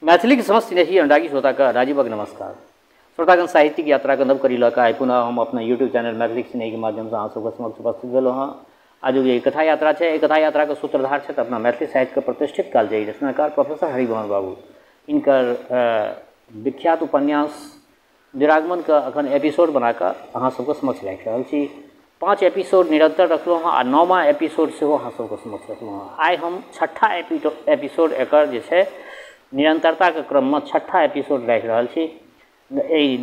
मैथिली के समस्त स्नेही अनुरागी श्रोता का राजीवक नमस्कार। श्रोतागण साहित्यिक यात्रा के नव करी लऽ कऽ पुनः हम अपना यूट्यूब चैनल मैथिली स्नेही के माध्यम से अहाँ सबके समक्ष उपस्थित भेलहुँ हँ। आज ये कथा यात्रा है। ये कथा यात्रा के सूत्रधार है अपना मैथिली साहित्य के प्रतिष्ठित कालजयी रचनाकार प्रोफेसर हरिभवन बाबू। इनकर विख्यात उपन्यास निरागमन का अखन एपिसोड बनाकर अहाँ सबके समक्ष राखि रहल छी। 5 एपिसोड निरंतर रखलहुँ हँ आ 9वां एपिसोड सेहो अहाँ सबके समक्ष रखलहुँ हँ। आइ हम 6ठा एपिसोड एकर जे छै निरंतरता के क्रम में 6ठा एपिसोड राखि रहल छी।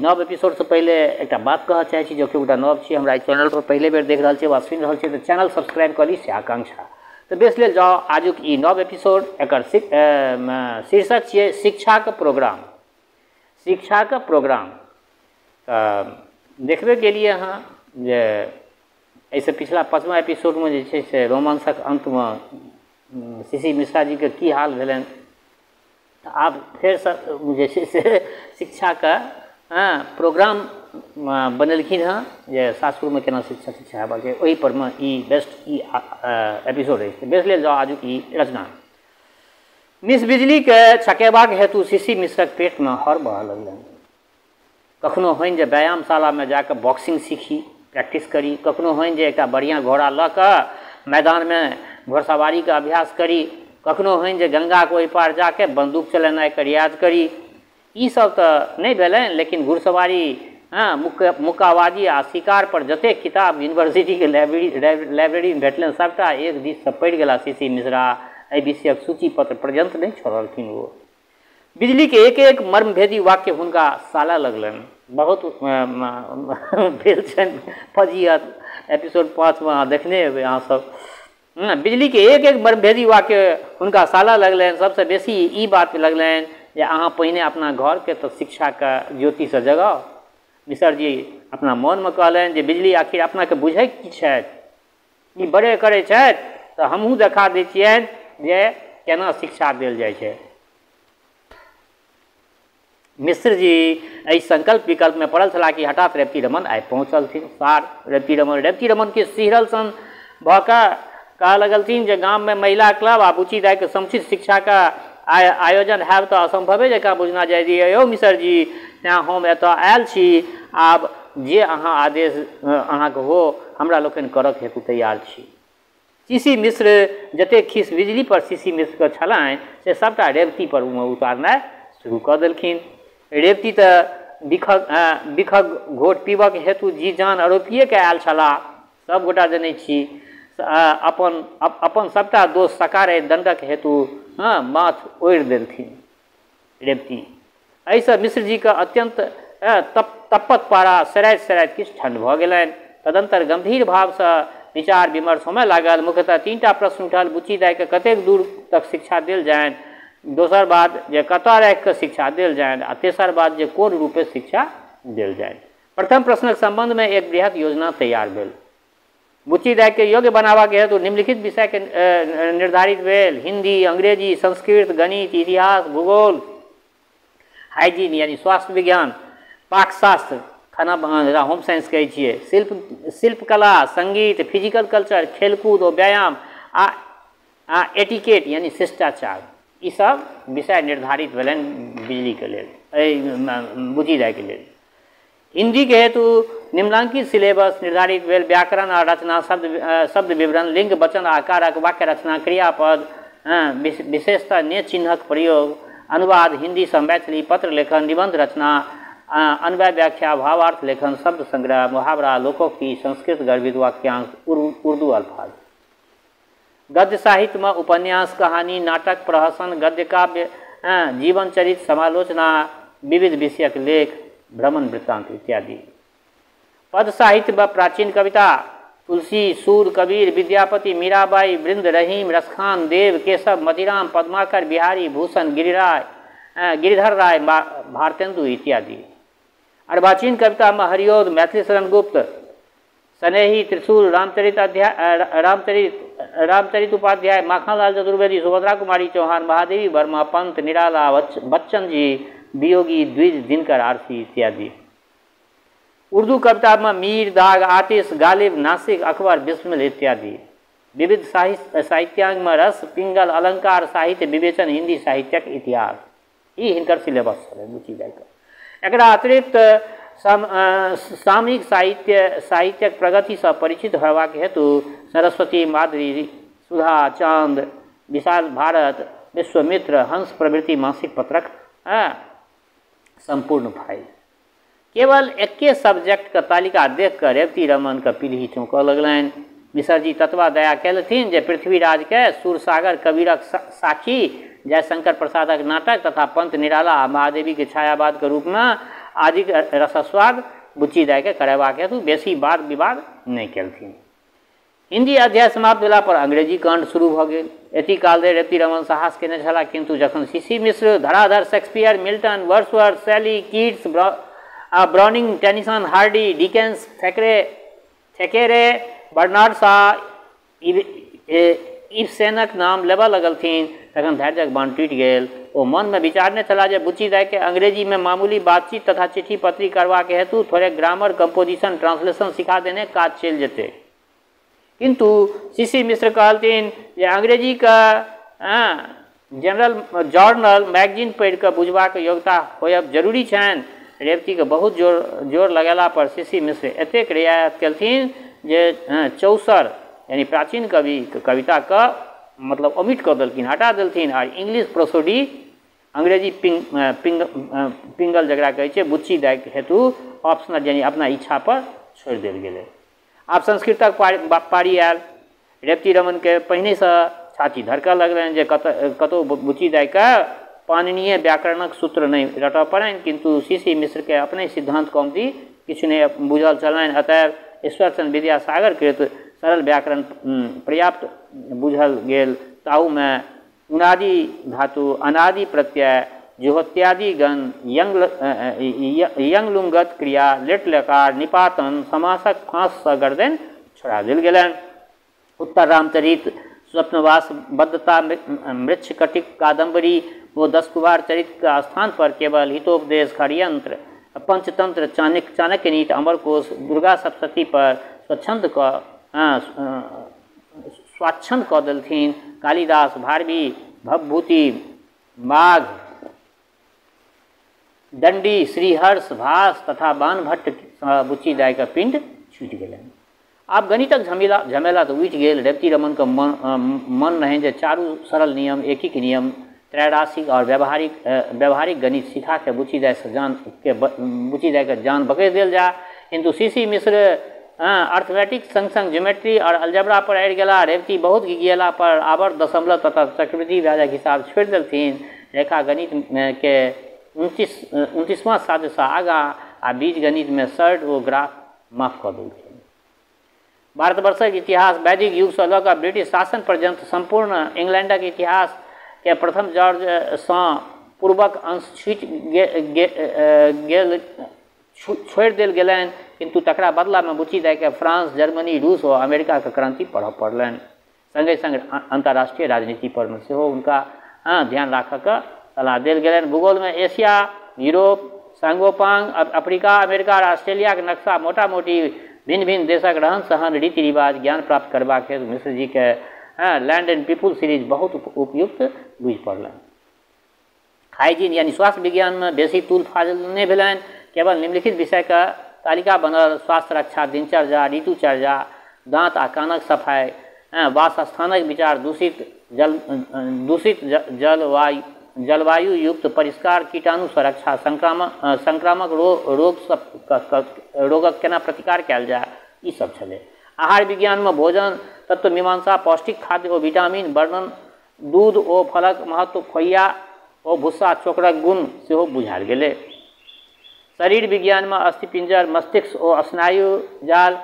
नव एपिसोड से पहले एक बात कह चाहे छी, जो कि गोटा नव छी हमरा चैनल पर पहले बेर देख रहा वा सुनि रहल छी तो चैनल सब्सक्राइब करी से आकांक्षा। तो बेस लेल जाओ आजुक ई नव एपिसोड एकर शीर्षक छियै शिक्षा के प्रोग्राम। शिक्षा के प्रोग्राम देखबे के लिए हाँ जे ऐसे पिछला 5वां एपिसोड में जे छै से रोमांसक अंत में सीसी मिश्रा जी के की हाल भेलनि। आब फिर जे छै से शिक्षा का प्रोग्राम बनेलखिन हँ जे सासुर में केना शिक्षा हेबाक छै, ओहि पर में ई बेस्ट ई एपिसोड अछि। बेस लेल जाओ आजुक ई रचना। मिस बिजली के छकेबाक हेतु सीसी मिश्रक पेट में हर बहऽ लगलनि। कखनो होइन जे व्यायामशाला में जाकर बॉक्सिंग सीखी, प्रैक्टिस करी, कखनो होइन जे एकटा बढ़िया घोड़ा लऽ कऽ मैदान में घोड़सवारी का अभ्यास करी, कखनो होइन जे गंगा के ओहि पार जाके बंदूक चलेनाइ के रियाज करी। ई सब तो नहीं भेलनि, लेकिन घुड़सवारी मुक्काबाजी आ शिकार पर जतेक किताब यूनिवर्सिटी के लाइब्रेरी में भेटलनि सबटा एक दिस से पढ़ि गेला सीसी मिश्रा। एहि विषयक सूची पत्र पर्यंत नहीं छोड़लखिन। वो बिजली के एक एक मर्मभेदी वाक्य हुनका साला लगलनि। बहुत भेल छनि फजीहत। एपिसोड 5 में देखने हेबै अहाँ सब। बिजली के एक एक मर्मभेदी वाक्य हुनका साला लगलनि। सबसे बेसी ई बात लगलनि जे अहाँ पहिने अपना घर के तो शिक्षा का ज्योति से जगाओ। मिश्र जी अपना मन में कहलनि जे बिजली आखिर अपना के बुझै की छथि, ई बड़े करै छथि तो हमहूँ देखा दै छियनि जे केना शिक्षा देल जाइ छै। मिश्र जी एहि संकल्प विकल्प में पड़ल छलाह कि हठात रेवती रमन आबि पहुँचलथिन। सार रेवती रमन के सिहरल सन भऽ कऽ कहऽ लगलथिन जे गाम में महिला क्लब आ बुची दाई के समुचित शिक्षा का आयोजन हैब तो असंभवे जकाँ बुझना जाइ दिए। यौ मिश्र जी, तेँ हम एतऽ आयल छी। आब जे अहाँ आदेश अहाँके हो हमरा लोकनि करक हेतु तैयार छी। सीसी मिश्र जतेक खीस बिजली पर सीसी मिश्र के छलनि से सबटा रेवती पर उतारनाइ शुरू कऽ देलखिन। रेवती तऽ बिखक घोट पीबक हेतु जी जान आरोपिए के आयल छलाह। सब गोटा जनै छी अपन सबटा दोष सकारे दंडक हेतु माथ ओढ़ि देलखिन रेवती। एहिसँ मिश्र जी के अत्यंत तपत पारा सराइत किछु ठंड भऽ गेलनि। तदंतर गंभीर भाव से विचार विमर्श होमय लागल। मुख्यतः 3टा प्रश्न उठल। बुची दाई के कतेक दूर तक शिक्षा देल जायन, दोसर बात जे कतऽ राखि कऽ शिक्षा देल जायन, आ तेसर बात जे कोन रूपे शिक्षा देल जायन। प्रथम प्रश्नक संबंध में एक बृहद योजना तैयार भेल। बुची दाई के योग्य बनाबा के हेतु निम्नलिखित विषय के निर्धारित भेल। हिंदी, अंग्रेजी, संस्कृत, गणित, इतिहास, भूगोल, हाइजीन यानी स्वास्थ्य विज्ञान, पाकशास्त्र खाना होम साइंस कहै छियै, शिल्पकला, संगीत, फिजिकल कल्चर, खेलकूद और व्यायाम आ एटिकेट यानी शिष्टाचार, ई सब विषय निर्धारित भेलनि बिजली के लेल, बुची दाई के लेल। हिंदी के हेतु निम्नांकित सिलेबस निर्धारित भेल। व्याकरण आ रचना, शब्द विवरण, लिंग वचन आकारक, वाक्य रचना, क्रियापद, विशेषतः ने चिन्हक प्रयोग, अनुवाद हिंदी से मैथिली, पत्र लेखन, निबंध रचना, अन्वय व्याख्या, भावार्थ लेखन, शब्द संग्रह, मुहावरा, लोकोक्ति, संस्कृत गर्भित वाक्यांश, उर्दू अल्फाज। गद्य साहित्य में उपन्यास, कहानी, नाटक, प्रहसन, गद्य काव्य, जीवन चरित्र, समालोचना, विविध विषयक लेख, भ्रमण वृत्तांत इत्यादि। पद साहित्य व प्राचीन कविता, तुलसी, सूर, कबीर, विद्यापति, मीराबाई, वृंद, रहीम, रसखान, देव, केशव, मतिराम, पद्माकर, बिहारी, भूषण, गिरिधर राय, भारतेंदु इत्यादि। अर्वाचीन कविता में हरिओद, मैथिली शरण गुप्त, सनेही, त्रिशूल, रामचरित उपाध्याय, माखनलाल चतुर्वेदी, सुभद्रा कुमारी चौहान, महादेवी वर्मा, पंत, निराला, बच्चन जी, वियोगी, द्विज, दिनकर, आरसी इत्यादि। उर्दू कविता में मीर, दाग, आतिश, गालिब, नासिक, अकबर, बिस्मिल इत्यादि। विविध साहित्यांग में रस, पिंगल, अलंकार, साहित्य विवेचन, हिंदी साहित्यक इतिहास। ई हिनकर सिलेबस छलै बुच्ची दाइके। एकरा अतिरिक्त सामयिक साहित्यक प्रगतिसँ परिचित होयबाक हेतु सरस्वती, माधुरी, सुधा, चाँद, विशाल भारत, विश्वमित्र, हंस प्रभृति मासिक पत्रक संपूर्ण फाइल। केवल एके सब्जेक्ट के तालिका देख कर रेवती रमन के पीढ़ी चौंकऽ लगलनि। मिश्रजी ततबा दया केलथिन जे पृथ्वीराज के सूरसागर, कबीरक साखी, जयशंकर प्रसादक नाटक तथा पंत निराला आ महादेवी के छायावाद के रूप में आदिक रसस्वाद बुच्ची दाइ के करेबाक हेतु बेसी वाद विवाद नहीं केलथिन। हिंदी अध्याय समाप्त भेला पर अंग्रेजी कांड शुरू भऽ गेल। एति काल धरि रेवती रमन साहस केने छलाह, किंतु जखन सीसी मिश्र, धराधर Shakespeare, Milton, Wordsworth, Shelley, Keats, Browning, Tennyson, Hardy, Dickens, Thackeray, Bernard Shaw, इब्सेनक नाम लेबऽ लगलथिन तखन धैर्यक बांध टूटि गेल। ओ मन में विचारने छलाह जे बुच्ची दाइ के अंग्रेजी में मामूली बातचीत तथा चिट्ठी पत्री करबाक हेतु थोड़े ग्रामर, कंपोजिशन, ट्रांसलेशन सिखा देने काज चलि जेतै। किंतु सीसी मिश्र कहलथिन जे अंग्रेजी का जनरल जर्नल, मैगजीन पढ़ि कऽ बुझबाक योग्यता होयब जरूरी छनि। रेवती के बहुत जोर लगेला पर सीसी मिश्र एतेक रियायत केलथिन जे चौसर यानी प्राचीन कविता का मतलब ओमिट कऽ देलखिन, हटा देलथिन और इंग्लिश प्रोसोडी, अंग्रेजी पिंगल जकरा कहै छै, बुच्ची दाइ हेतु ऑप्शनल यानी अपना इच्छा पर छोड़ि देल गेलै। आब संस्कृतक पारी आयल। रेवती रमन के पहिने से छाती धड़कऽ लगलनि जे कतौ बुच्ची दाइ के पाणिनीय व्याकरणक सूत्र नहीं रटऽ पड़नि, किंतु सीसी मिश्र के अपने सिद्धांत कौमुदी किछु नहीं बुझल छलनि। अतएव ईश्वरचंद्र विद्यासागर कृत सरल व्याकरण पर्याप्त बुझल गेल। ताहू में उनादि धातु, अनादि प्रत्यय, जुहोत्यादि गण, यंग लुंगत क्रिया, लेट लकार, निपातन, समासक फांस सँ गर्दन छोड़ा देल गेलनि। उत्तर रामचरित, स्वप्नवास, बद्धता, मृच्छकटिक, कादम्बरी वो 10 कुमार चरित्र का स्थान पर केवल हितोपदेश, षड्यंत्र, पंचतंत्र, चाणक्य नीति, अमरकोश, दुर्गा सप्तशती पर स्वाच्छंद कऽ देलथिन। कालिदास, भारवी, भवभूति, माघ, दंडी, श्रीहर्ष, भास तथा बाणभट्ट बुच्ची दाइ के पिंड छूटि गेलनि। आब गणितक झमेला तो उठि गेल। रेवती रमन के मन रहे जे चारू सरल नियम, एकीक नियम, त्रैराशिक और व्यवहारिक गणित सिखा के बुच्ची दाइ के जान बकैर देल जा। किंतु सीसी मिश्र अर्थमेटिक संग ज्योमेट्री और अलजबरा पर अड़ि गेला। रेवती बहुत गिगियला पर आवर्त, दशमलव तथा चक्रवृद्धि ब्याजक हिसाब छोड़ि देलथिन। रेखा गणित के 29वां साध्य से आगा आ बीज गणित में शर्ट ओ ग्राफ माफ कऽ देलथिन। भारतवर्षक इतिहास वैदिक युग से लऽ कऽ ब्रिटिश शासन पर्यंत संपूर्ण इंग्लैंडक इतिहास के प्रथम जॉर्ज सँ पूर्वक अंश छोड़ि देल गेलनि। किंतु तकरा बदला में बुच्ची दाइ के फ्रांस, जर्मनी, रूस और अमेरिका के क्रांति पढ़ऽ पड़लनि। संगे संग अंतर्राष्ट्रीय राजनीति पर में सेहो हुनका ध्यान राखऽ के सलाह देल गेलनि। भूगोल में एशिया, यूरोप, सांगोपांग, अफ्रीका, अमेरिका और ऑस्ट्रेलिया के नक्शा मोटा मोटी भिन्न भिन्न देशक रहन सहन, रीति रिवाज ज्ञान प्राप्त करबाक हेतु मिश्र जी के लैंड एंड पीपुल सीरीज बहुत उपयुक्त बुझि पड़लनि। हाइजीन यानी स्वास्थ्य विज्ञान में बेसी तूल फाजल नहीं भेलनि। केवल निम्नलिखित विषय का तालिका बनल: स्वास्थ्य रक्षा, दिनचर्या, ऋतुचर्या, दांत आ कानक सफाई, वासस्थानक विचार, दूषित जलवायु युक्त परिष्कार, कीटाणु सुरक्षा, संक्रामक रोगक केना प्रतिकार कयल जाय, ई सब छलै। आहार विज्ञान में भोजन तत्व मीमांसा, पौष्टिक खाद्य ओ विटामिन वर्णन, दूध ओ फलक महत्व, खोइया ओ भुस्सा चोकरक गुण सेहो बुझायल गेलै। शरीर विज्ञान में अस्थिपिंजर, मस्तिष्क ओ स्नायु जाल,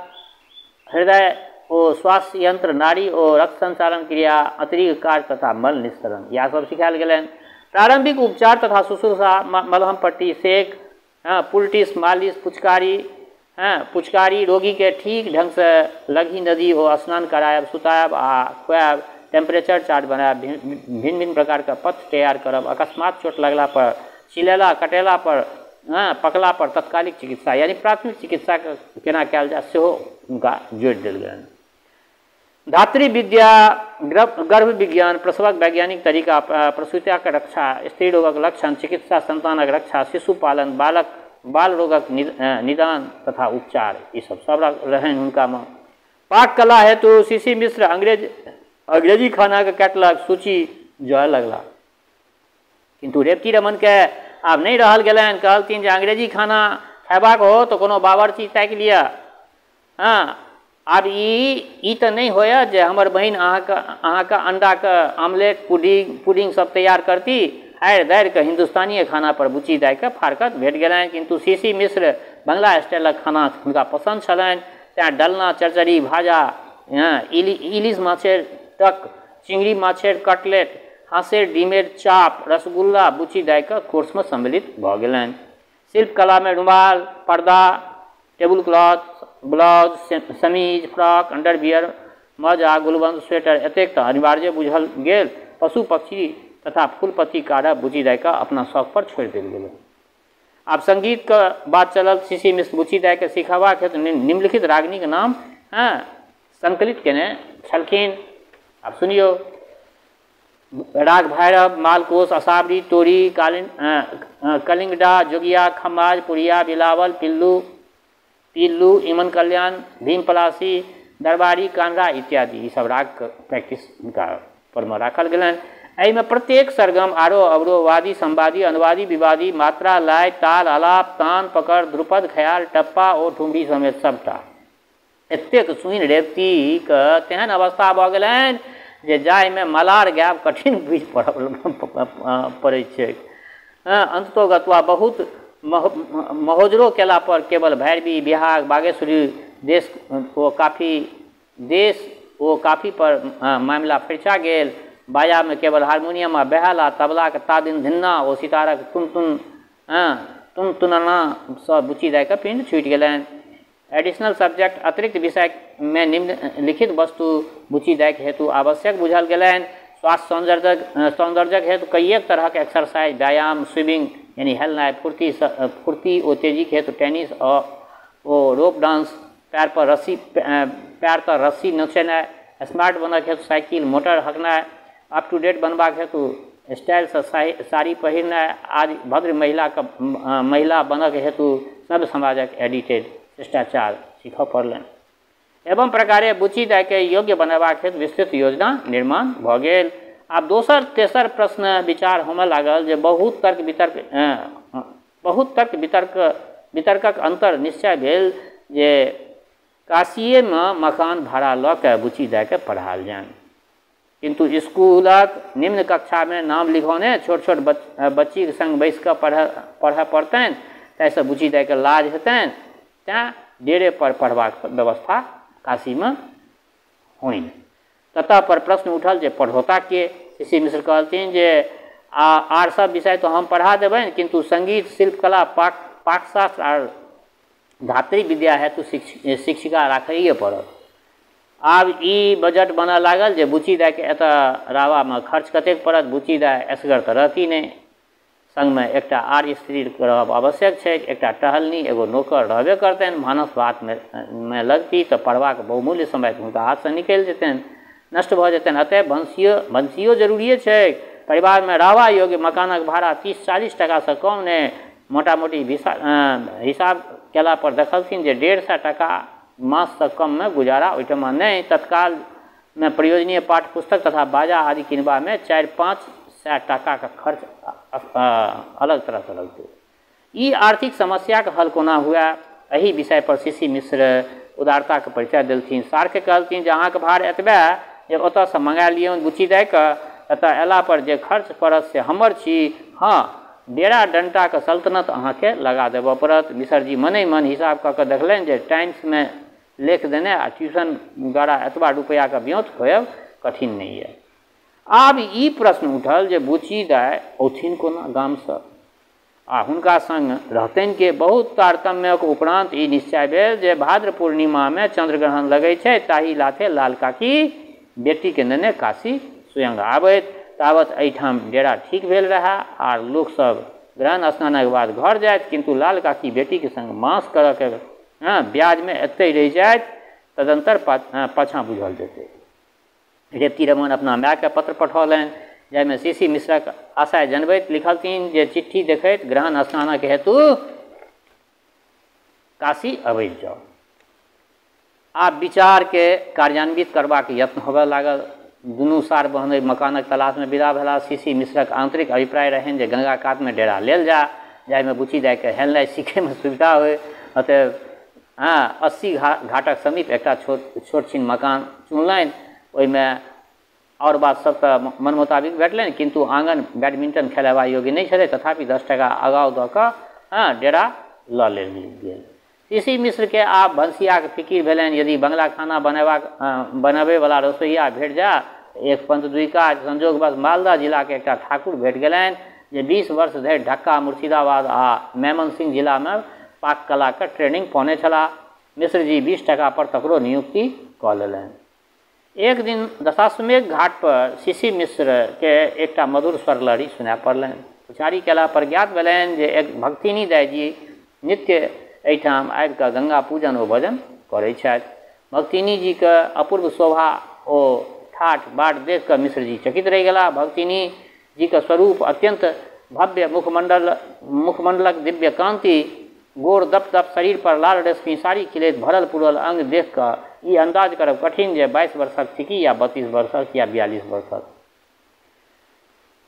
हृदय ओ श्वास यंत्र, नाड़ी ओ रक्त संचालन क्रिया, आंतरिक कार्य तथा मल निस्सरण, यह सब सिखायल गेलनि। प्रारंभिक उपचार तथा शुश्रूषा, मलहम पट्टी, सेक, पुलटिस, मालिश, पुचकारी, रोगी के ठीक ढंग से लघी नदी ओ स्नान करायब, सुतायब आ खुआयब, टेम्परेचर चार्ट बनायब, भिन्न भिन्न प्रकार का पथ्य तैयार करब, अकस्मात चोट लगला पर, छिलेला कटेला पर, पकला पर तत्कालिक चिकित्सा यानी प्राथमिक चिकित्सा केना कयल जाय सेहो हुनका जोड़ि देल गेलनि। धात्री विद्या, गर्भ विज्ञान, प्रसवक वैज्ञानिक तरीका, प्रसूतियाक रक्षा, स्त्री रोगक लक्षण, चिकित्सा, संतानक रक्षा, शिशु पालन, बाल रोगक निदान तथा उपचार, ये सब रहन हुनका में। पाक कला हेतु सीसी मिश्र अंग्रेजी खाना के कैटलॉग सूची जोड़ लगला, किंतु रेवती रमन के आब नहीं रहल गेलन। कहलथिन जे अंग्रेजी खाना खेबाक हो तो कोनो बावर्ची ताकि लिया। हाँ, आब ई तो नहीं होया जे हमर बहन अहाँके अंडा के आमलेट, पुडिंग सब तैयार करती, आड़ि दाड़ि के हिंदुस्तानी खाना पर बुची दाय के फारकत भेट गेलनि। किंतु सीसी मिश्र बंगला स्टाइलक खाना हुनका पसंद छलनि, तेँ डलना, चरचरी, भाजा, इलिश माछेर टक, चिंगड़ी माछेर कटलेट, हाँसेर डिमेर चाप, रसगुल्ला बुची दाय के कोर्स में सम्मिलित भ गेलनि। शिल्प कला में रुमाल, पर्दा, टेबुल क्लॉथ, ब्लाउज, समीज, फ्रॉक, अंडरवियर, मोजा, गुलबंद, स्वेटर एतेक तऽ अनिवार्य बुझल गेल। पशु पक्षी तथा फूल पत्ती काढ़ बुची दाय के अपना शौक पर छोड़ देल गेल। आब संगीत के बात चलल। सीसी मिश्र बुची दाय के सिखाबाक हेतु निम्नलिखित रागनी के नाम संकलित केने छलखिन। आब सुनियो। राग भैरव, मालकोस, असावरी, तोरी, कलिंगडा, जोगिया, खमाज, पुरिया, बिलावल, पिल्लू, इमन कल्याण, भीम पलासी, दरबारी, कांगड़ा इत्यादि ई सब राग के प्रैक्टिस हुनका पर में राखल गेलनि। एहिमे प्रत्येक सरगम, आरोह अवरोह, वादी, संवादी, अनुवादी, विवादी, मात्रा, लय, ताल, आलाप, तान, पकड़, ध्रुपद, ख्याल, टप्पा ओ ठुमरी समेत सबटा एतेक सुनि रेवती के तेहन अवस्था भऽ गेलनि जे जाहिमे मलार गायब कठिन बुझि पड़ै छै। अंततोगत्वा बहुत महोजरो केला पर केवल भैरवी, बिहार, बागेश्वरी देश ओ काफी पर मामला फरिचा गेल। बाजा में केवल हारमोनियम आ बेहाला, तबला के तादिन धिन्ना ओ सितारक तुनतुनना सँ बुची दाय के पिंड छूटि गेलनि। एडिशनल सब्जेक्ट, अतिरिक्त विषय में निम्नलिखित वस्तु बुची दाय के हेतु आवश्यक बुझल गेलनि। स्वास्थ्य सौंदर्यक हेतु कईएक तरह के एक्सरसाइज, व्यायाम, स्विमिंग यानी हेलनाइ, फुर्ती ओ तेजी के हेतु टेनिस ओ रोप डांस, पैर तर रस्सी नचेनाइ, स्मार्ट बनक हेतु साइकिल, मोटर हकनाइ, अप टू डेट बनबाक हेतु स्टाइल से साड़ी पहिरनाइ आदि भद्र महिला बनक हेतु सब समाजक एडिटेड शिष्टाचार सीखऽ पड़लनि। एवं प्रकारे बुची दाय के योग्य बनबाक हेतु विस्तृत योजना निर्माण भऽ गेल। आब दोसर तेसर प्रश्न विचार होमय लागल जे बहुत तर्क वितर्कक अंतर निश्चय भेल जे काशिये में मकान भाड़ा लऽ के बुची दाय के पढ़ायल जान। किंतु स्कूलक निम्न कक्षा में नाम लिखौने छोट छोट बच्ची के संग बैस कऽ पढ़य पड़तनि, ताहिसँ बुची दाय के लाज हेतनि, तेँ डेरे पर पढ़बाक व्यवस्था काशी में होइन। ततः पर प्रश्न उठल जे पढ़ौता के। सीसी मिश्र कहलथिन जे आर सब विषय तो हम पढ़ा देबनि, किंतु संगीत, शिल्प कला, पाकशास्त्र और धात्री विद्या हेतु शिक्षिका राखैए पड़त। आब ई बजट बनऽ लागल जे बुची दाय के एतऽ रहबा में खर्च कतेक पड़त। बुची दाय असगर तऽ रहती नहीं, संग में एकटा आर स्त्री रहब आवश्यक छै, एकटा टहलनी, एगो नौकर रहबे करतनि। भानस भात में लगती तऽ पढ़बाक बहुमूल्य समय हुनका हाथ से निकलि जेतनि, नष्ट भऽ जेतनि। अतः भंसियो जरूरिए छै। परिवार में रहबा योग्य मकानक भाड़ा 30-40 टका से कम नहीं। मोटा मोटी हिसाब केला पर देखलखिन जे 150 टका मास से कम में गुजारा ओहिठाम नहीं। तत्काल में प्रयोजनीय पाठ पुस्तक तथा बाजा आदि किनबा में 400-500 टका का खर्च अलग तरह से लगते। ई आर्थिक समस्या के हल कोना हुआ, एही विषय पर सीसी मिश्र उदारता के परिचय देलथिन। सार के कहलथिन जे अहाँके भार एतबे जे ओतऽ से मंगा लियौन बुची दाय के, एतऽ अयला पर जे खर्च पड़त से हमर छी। हाँ, डेरा डंटा के सल्तनत अहाँके लगा देबऽ पड़त। मिश्र जी मने मन हिसाब कऽ के देखलनि जे टाइम्स में लेख देने आ ट्यूशन द्वारा एतबा रुपया के ब्योंत होयब कठिन नहीं है। आब ई प्रश्न उठल जे बुची दाय औथिन कोना गाम से आ हुनका संग रहतनि के। बहुत तारतम्यक उपरांत ई निश्चय भेल जे भाद्र पूर्णिमा में चंद्रग्रहण लगै छै, ताही लाथे लाल काकी बेटी के नेने काशी स्वयं आबैत। तावत एहिठाम डेरा ठीक भेल रहा आर लोक सब ग्रहण स्नानक बाद घर जाइत, किंतु लाल काकी बेटी के संग मास करऽ के ब्याज में एतै रहि जाइत, तदंतर पाछाँ बुझल जेतै। रेवती रमन अपना मायके पत्र पठौलनि, जाहिमे सीसी मिश्रक आशय जनबैत लिखलथिन जे चिट्ठी देखैत ग्रहण स्नानक हेतु काशी अबैत जाउ। आब विचारके कार्यान्वित करबाक यत्न होबय लागल। दुनू सार बहन मकानक तलाशमे विदा भेला। सीसी मिश्रक आंतरिक अभिप्राय रहनि जे गंगा कातमे डेरा लेल जा, जाहिमे बुच्ची दाइके हेलनाइ सीखैमे सुविधा होय। अतः 80 घाटक समीप एकटा छोट छीन मकान चुनलनि। ओहिमे और बात सब तऽ मन मोताबिक भेटलनि, किंतु आंगन बैडमिंटन खेलेबा योग्य नहीं छलै। तथापि 10 टका अगाउ दऽ कऽ डेरा लऽ लेल गेल। सीसी मिश्र के आब भनसिया के फिकिर भेलनि, यदि बंगला खाना बनबे वाला रसोईया भेट जा। एक पंथ दुई काज संजोगवश मालदा जिला के एकटा ठाकुर भेट गेलनि जे 20 वर्ष धरि ढाका, मुर्शिदाबाद आ मेमनसिंह जिला में पाक कला के ट्रेनिंग पौने छलाह। मिश्र जी 20 टका पर तकरो नियुक्ति कऽ लेलनि। एक दिन दशाश्वमेध घाट पर सीसी मिश्र के एकटा मधुर स्वर लहरी सुनाय पड़लनि। पुछारी केला पर ज्ञात भेलनि जे एक भक्तिनी दाईजी नित्य एहिठाम आबि कऽ गंगा पूजन ओ भजन करै छथि। भक्तिनी जी के अपूर्व शोभा ओ ठाठ बाट देख कऽ मिश्र जी चकित रहि गेला। भक्तिनी जी के स्वरूप अत्यंत भव्य, मुखमंडलक दिव्य कांति, गोर दप दप शरीर पर लाल रेशमी साड़ी खिलैत भरल पुरल अंग देख कऽ ई अंदाज करब कठिन जे 22 वर्षक थिकी या 32 वर्षक या 42 वर्षक।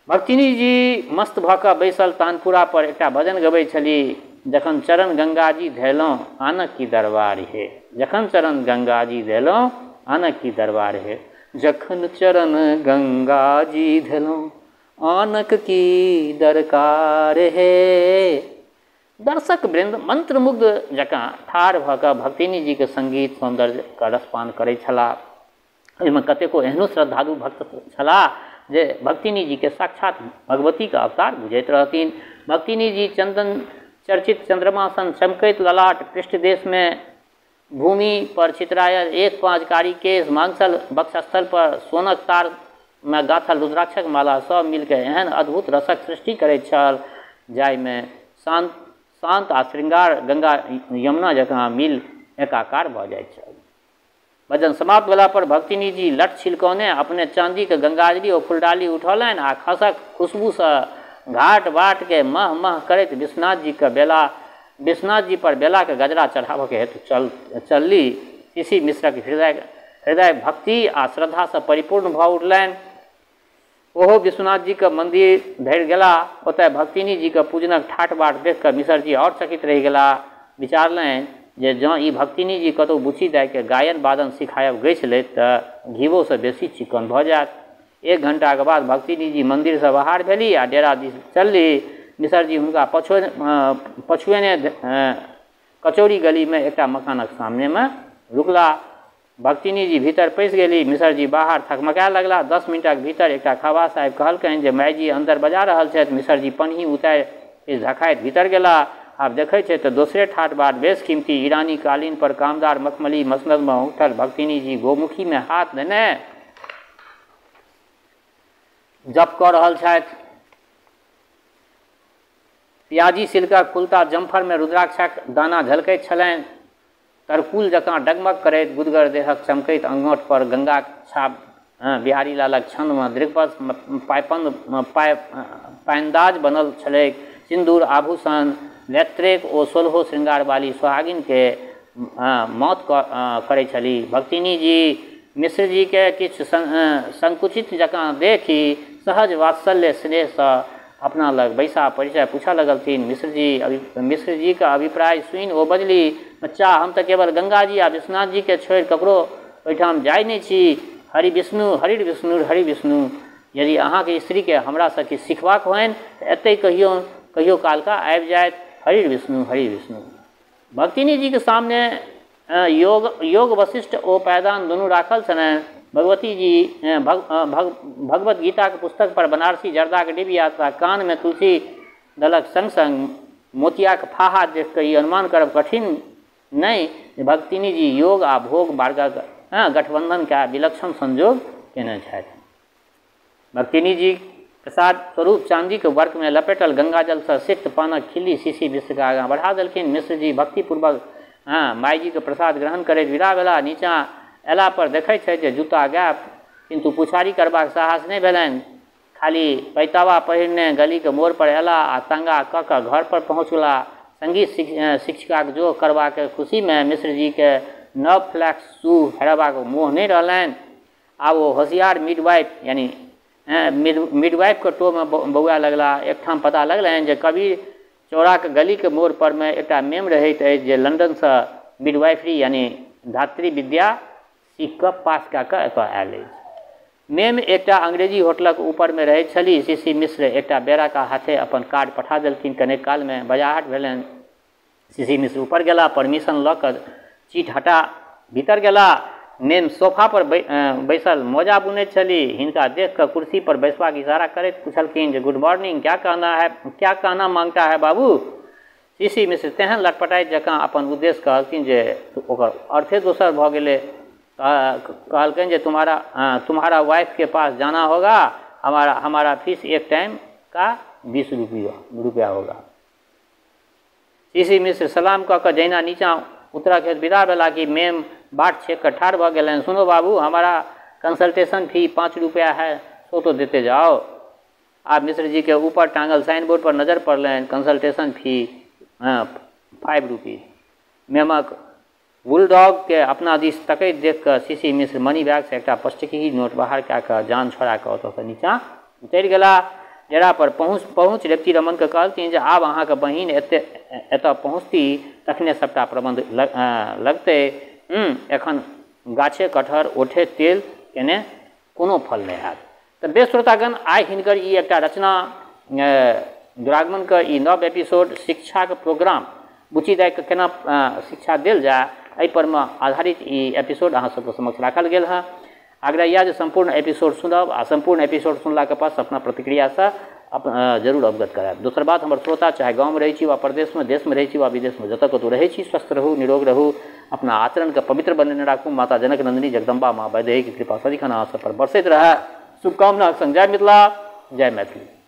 भक्तिनी जी मस्त भऽ कऽ बैसल तानपुरा पर एकटा भजन गबैत छलीह। जखन चरण गंगा जी धैलौं आनक की दरबार हे, जखन चरण गंगा जी धैलौं आनक की दरबार हे, जखन चरण गंगा जी धैलौं आनक की दरकार हे। दर्शक वृंद मंत्रमुग्ध जकाँ ठाढ़ भऽ कऽ भक्तिनी जी के संगीत सौंदर्य के रसपान करैत छलाह। ओहिमे कतेको एहनो श्रद्धालु भक्त छलाह जे भक्तिनी जी के साक्षात भगवती के अवतार बुझैत रहथिन। भक्तिनी जी चंदन चर्चित चंद्रमा सन चमकैत ललाट, पृष्ठ देश में भूमि पर चित्रायल 1-5 कारी केश, मांसल वक्षस्थल पर सोनक तार में गाथल रुद्राक्षक माला सब मिलके एहन अद्भुत रसक सृष्टि करैत छल, जाहिमे शांत आ श्रृंगार गंगा यमुना जकाँ मिल एकाकार भऽ जाइत छल। भजन समाप्त भेला पर भक्तिनी जी लट छिलकौने अपने चांदी के गंगाजली और फुलडाली उठौलनि आ खसक खुशबू से घाट बाट के मह मह करैत विश्वनाथ जी पर बेला के गजरा चढ़ाबऽ के हेतु चलली। सीसी मिश्रक हृदय भक्ति आ श्रद्धा से परिपूर्ण भऽ उठलनि। ओहो विश्वनाथ जी के मंदिर धरि गेला। ओतय भक्तिनी जी के पूजनक ठाट बाट देख कऽ मिश्र जी और चकित रहि गेला। विचारलनि जे जँ ई भक्तिनी जी कतहु बुच्ची दाइ के गायन वादन सिखायब गछि लैत तऽ घीवो से बेसी चिक्कन भऽ जायत। 1 घंटा के बाद भक्तिनी जी मंदिर से बाहर भेली आ डेरा दिस चलली। मिश्र जी हुनका पछुएने कचौड़ी गली में एकटा मकानक सामने में रुकला। भक्तिनी जी भीतर पैस गेली। मिश्र जी बाहर थकमकाय लगला। 10 मिनटक भीतर एकटा खवास साहब कहलकनि जे मायजी अंदर बजा रहल छथि। मिश्र जी पन्ही उतारि धखाइत भीतर गेला। आब देखै छै तऽ दोसरे ठाट बाट बेस कीमती ईरानी कालीन पर कामदार मखमली मसनद में उठल भक्तिनी जी गोमुखी में हाथ देने जप कऽ रहल छथि। पियाजी सिल्कक खुलता जम्फर में रुद्राक्षक दाना झलकैत छलनि। तरकुल जकाँ डगमग करैत गुदगर देहक चमकैत अंगोठ पर गंगा छाप बिहारी लालक छंद में दृग्पथ पायंदाज बनल छलैक। सिंदूर आभूषण नेत्रेक ओ 16 श्रृंगार वाली सुहागिन के मौत करै छली। भक्तिनी जी मिश्र जी के किछु संकुचित जकाँ देखी सहज वात्सल्य स्नेह से अपना लग बैसा परिचय पूछा लगलथिन। मिश्र जी का अभिप्राय सुनि ओ बजली, बच्चा हम तऽ केवल गंगा जी आ विश्वनाथ जी के छोड़ि ककरो ओहिठाम जाइ नहि छी। हरि विष्णु हरि विष्णु हरि विष्णु। यदि अहाँके स्त्री के हमरा से किछु सिखबाक होनि तऽ एतै कहियो काल का आबि जाइत। हरि विष्णु हरि विष्णु। भक्तिनी जी के सामने योग वशिष्ठ ओ पैदान दुनू राखल छलनि। भगवती जी भगवत गीता के पुस्तक पर बनारसी जर्दा के डिबिया तथा कान में तुलसी दलक संग संग मोतिया के फाहा देख कऽ ई अनुमान करब कठिन नहि जे भक्तिनी जी योग आ भोग मार्गक गठबंधन के विलक्षण संजोग केने छथि। भक्तिनी जी प्रसाद स्वरूप चांदी के वर्क में लपेटल गंगाजल से सिक्त पानक खिल्ली सीसी मिश्र के आगाँ बढ़ा देलखिन। मिश्र जी भक्तिपूर्वक माई जी के प्रसाद ग्रहण करैत विदा भेला। नीचाँ एला पर देखै छै जे जूता गैप किंतु पुछारी करबाक साहस नहीं भेलनि। खाली पैतावा पहिरने गली के मोड़ पर एला आ तंगा क के घर पर पहुँचला। संगीत शिक्षिका के जो करबाक खुशी में मिश्र जी के नव फ्लैक्स शू हेरबाक मोह नहीं रहलनि। आब वो होशियार मिडवाइफ यानी मिडवाइफ के टो में बौआ लगला। एक ठाम पता लगलनि जे कबीर चौरा के गली के मोड़ पर में एक मेम रहैत अछि जे लंदन से मिडवाइफरी यानी धात्री विद्या सीख कऽ पास कऽ कऽ एतऽ आयल अछि। मेम एकटा अंग्रेजी होटलक ऊपर में रहैत छलीह। सीसी मिश्र एकटा बेरा का हाथे अपन कार्ड पठा देलखिन। कनेक काल में बजाहट भेलनि। सीसी मिश्र ऊपर गेला, परमिशन लऽ कऽ चीट हटा भीतर गेला। मेम सोफा पर बैसल मोजा बुनैत छलीह। हिनका देख कऽ कुर्सी पर बैसबाक इशारा करैत पूछलखिन जे गुड मॉर्निंग, क्या कहना मांगता है बाबू। सीसी मिश्र तेहन लटपटाइत जकाँ अपन उद्देश्य कहलखिन जे ओकर अर्थे दोसर भऽ गेलै। कहलकन जे तुम्हारा वाइफ के पास जाना होगा, हमारा फीस एक टाइम का 20 रुपया होगा। सीसी मिश्र सलाम कऽ कऽ जहिना नीचाँ उतरक हेतु विदा भेला कि मेम बाट छेक कऽ ठाढ़ भऽ गेलनि। सुनो बाबू, हमारा कंसल्टेशन फी 5 रुपया है, सो तो देते जाओ। आप मिश्र जी के ऊपर टांगल साइन बोर्ड पर नजर पड़लनि। कंसल्टेशन फी 5 रुपीज। मेमक बुलडॉग के अपना दिस तकैत देख कऽ सीसी मिश्र मनी बैग से एक पचटकी नोट बाहर कऽ कऽ जान छोड़ा कऽ ओतऽसँ नीचाँ उतरि गेला। डेरा पर पहुँच रेवती रमन के कहलथिन जे आब अहाँके बहिन एतऽ पहुँचती तखने सबटा प्रबंध लगतै। एखन गाछे कटहर ओठे तेल केने कोनो फल नहीं हैत। तऽ बेस श्रोतागण, आइ हिनकर ई एकटा रचना दुरागमन के ई नव एपिसोड शिक्षा के प्रोग्राम बुची दाई के केना शिक्षा देल जाए एहि पर में आधारित ई एपिसोड अहाँ सबके समक्ष राखल गेल है। आग्रह यऽ जे संपूर्ण एपिसोड सुनब आ संपूर्ण एपिसोड सुनला के पास अपना प्रतिक्रिया से जरूर अवगत करायब। दोसर बात, हमर श्रोता चाहे गाँव में रहै छी वा प्रदेश में, देश में रहै छी वा विदेश में, जतऽ कतौ रहै छी, स्वस्थ रहू, निरोग रहू, अपना आचरण के पवित्र बनेने राखू। माता जनक नंदिनी जगदम्बा माँ वैदेही की कृपा सदिखन अहाँ सब पर बरसैत रहै। शुभकामना संग जय मिथिला, जय मैथिली।